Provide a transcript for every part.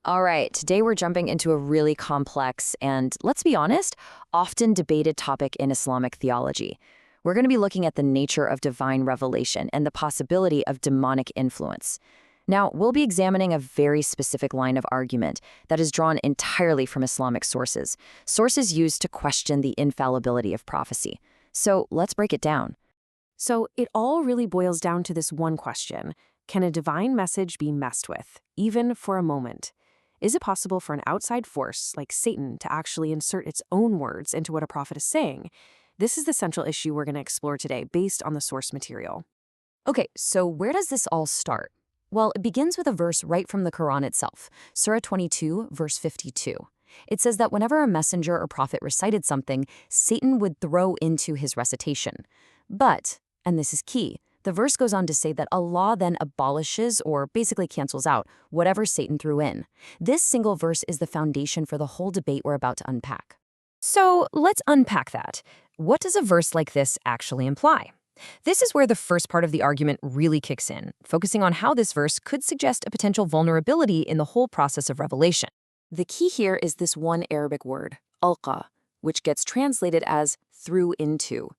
All right, today we're jumping into a really complex and, let's be honest, often debated topic in Islamic theology. We're going to be looking at the nature of divine revelation and the possibility of demonic influence. Now, we'll be examining a very specific line of argument that is drawn entirely from Islamic sources, sources used to question the infallibility of prophecy. So let's break it down. So it all really boils down to this one question. Can a divine message be messed with, even for a moment? Is it possible for an outside force, like Satan, to actually insert its own words into what a prophet is saying? This is the central issue we're going to explore today, based on the source material. Okay, so where does this all start? Well, it begins with a verse right from the Quran itself, Surah 22, verse 52. It says that whenever a messenger or prophet recited something, Satan would throw into his recitation. But, and this is key, the verse goes on to say that Allah then abolishes or basically cancels out whatever Satan threw in. This single verse is the foundation for the whole debate we're about to unpack. So let's unpack that. What does a verse like this actually imply? This is where the first part of the argument really kicks in, focusing on how this verse could suggest a potential vulnerability in the whole process of revelation. The key here is this one Arabic word, alqa, which gets translated as through into.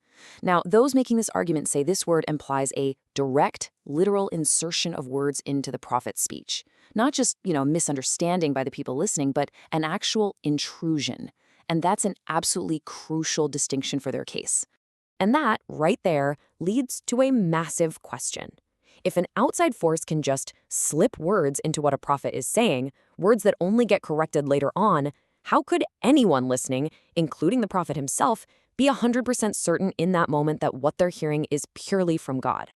Now, those making this argument say this word implies a direct, literal insertion of words into the prophet's speech. Not just, misunderstanding by the people listening, but an actual intrusion. And that's an absolutely crucial distinction for their case. And that, right there, leads to a massive question. If an outside force can just slip words into what a prophet is saying, words that only get corrected later on, how could anyone listening, including the prophet himself, be 100% certain in that moment that what they're hearing is purely from God?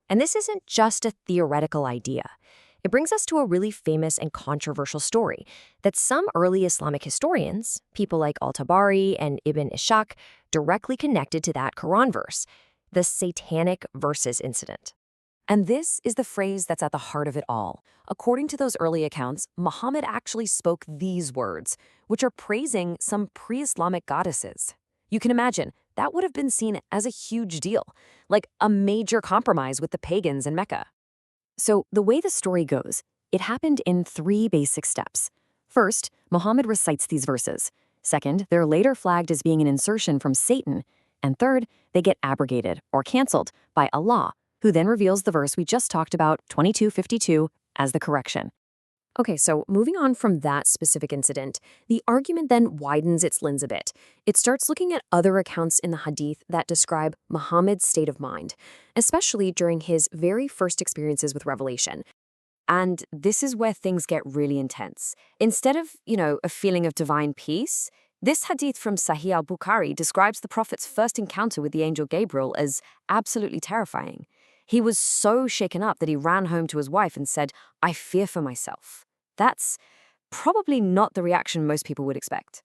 And this isn't just a theoretical idea. It brings us to a really famous and controversial story that some early Islamic historians, people like Al-Tabari and Ibn Ishaq, directly connected to that Quran verse, the Satanic verses incident. And this is the phrase that's at the heart of it all. According to those early accounts, Muhammad actually spoke these words, which are praising some pre-Islamic goddesses. You can imagine, that would have been seen as a huge deal, like a major compromise with the pagans in Mecca. So the way the story goes, it happened in 3 basic steps. First, Muhammad recites these verses. Second, they're later flagged as being an insertion from Satan. And third, they get abrogated or canceled by Allah, who then reveals the verse we just talked about, 22:52, as the correction. Okay, so moving on from that specific incident, the argument then widens its lens a bit. It starts looking at other accounts in the Hadith that describe Muhammad's state of mind, especially during his very first experiences with revelation. And this is where things get really intense. Instead of, a feeling of divine peace, this hadith from Sahih al-Bukhari describes the Prophet's first encounter with the angel Gabriel as absolutely terrifying. He was so shaken up that he ran home to his wife and said, "I fear for myself." That's probably not the reaction most people would expect.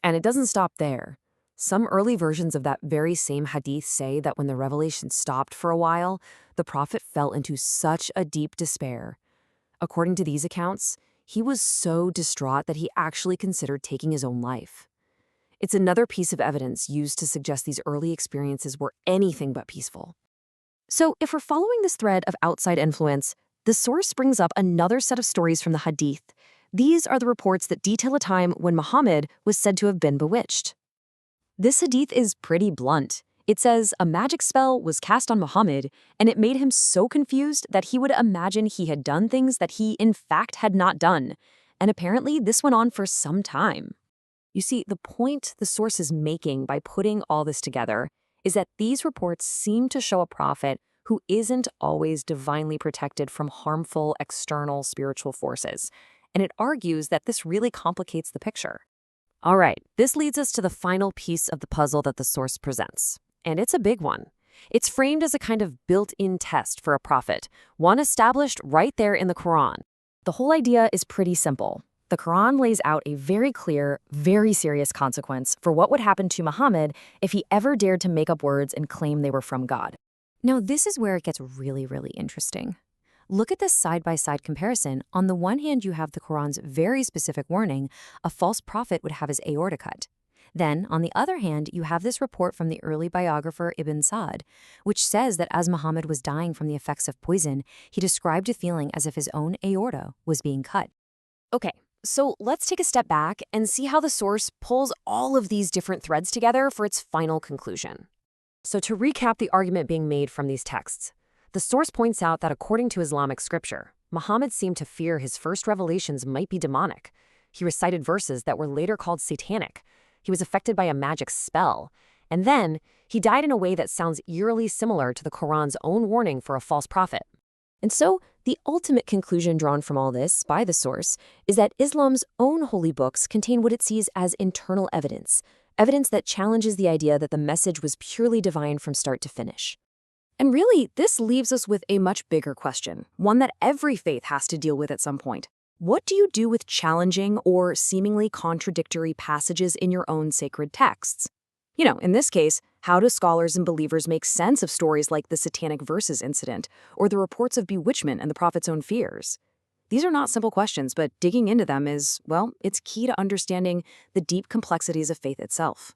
And it doesn't stop there. Some early versions of that very same hadith say that when the revelation stopped for a while, the Prophet fell into such a deep despair. According to these accounts, he was so distraught that he actually considered taking his own life. It's another piece of evidence used to suggest these early experiences were anything but peaceful. So if we're following this thread of outside influence, the source brings up another set of stories from the Hadith. These are the reports that detail a time when Muhammad was said to have been bewitched. This Hadith is pretty blunt. It says a magic spell was cast on Muhammad, and it made him so confused that he would imagine he had done things that he, in fact, had not done. And apparently, this went on for some time. You see, the point the source is making by putting all this together is that these reports seem to show a prophet who isn't always divinely protected from harmful external spiritual forces. And it argues that this really complicates the picture. All right, this leads us to the final piece of the puzzle that the source presents. And it's a big one. It's framed as a kind of built-in test for a prophet, one established right there in the Quran. The whole idea is pretty simple. The Quran lays out a very clear, very serious consequence for what would happen to Muhammad if he ever dared to make up words and claim they were from God. Now, this is where it gets really, really interesting. Look at this side-by-side comparison. On the one hand, you have the Quran's very specific warning, a false prophet would have his aorta cut. Then, on the other hand, you have this report from the early biographer Ibn Sa'd, which says that as Muhammad was dying from the effects of poison, he described a feeling as if his own aorta was being cut. Okay, so let's take a step back and see how the source pulls all of these different threads together for its final conclusion. So, to recap the argument being made from these texts, the source points out that according to Islamic scripture, Muhammad seemed to fear his first revelations might be demonic. He recited verses that were later called satanic. He was affected by a magic spell. And then, he died in a way that sounds eerily similar to the Quran's own warning for a false prophet. And so, the ultimate conclusion drawn from all this by the source is that Islam's own holy books contain what it sees as internal evidence, evidence that challenges the idea that the message was purely divine from start to finish. And really, this leaves us with a much bigger question, one that every faith has to deal with at some point. What do you do with challenging or seemingly contradictory passages in your own sacred texts? In this case, how do scholars and believers make sense of stories like the Satanic verses incident or the reports of bewitchment and the prophet's own fears? These are not simple questions, but digging into them is, well, it's key to understanding the deep complexities of faith itself.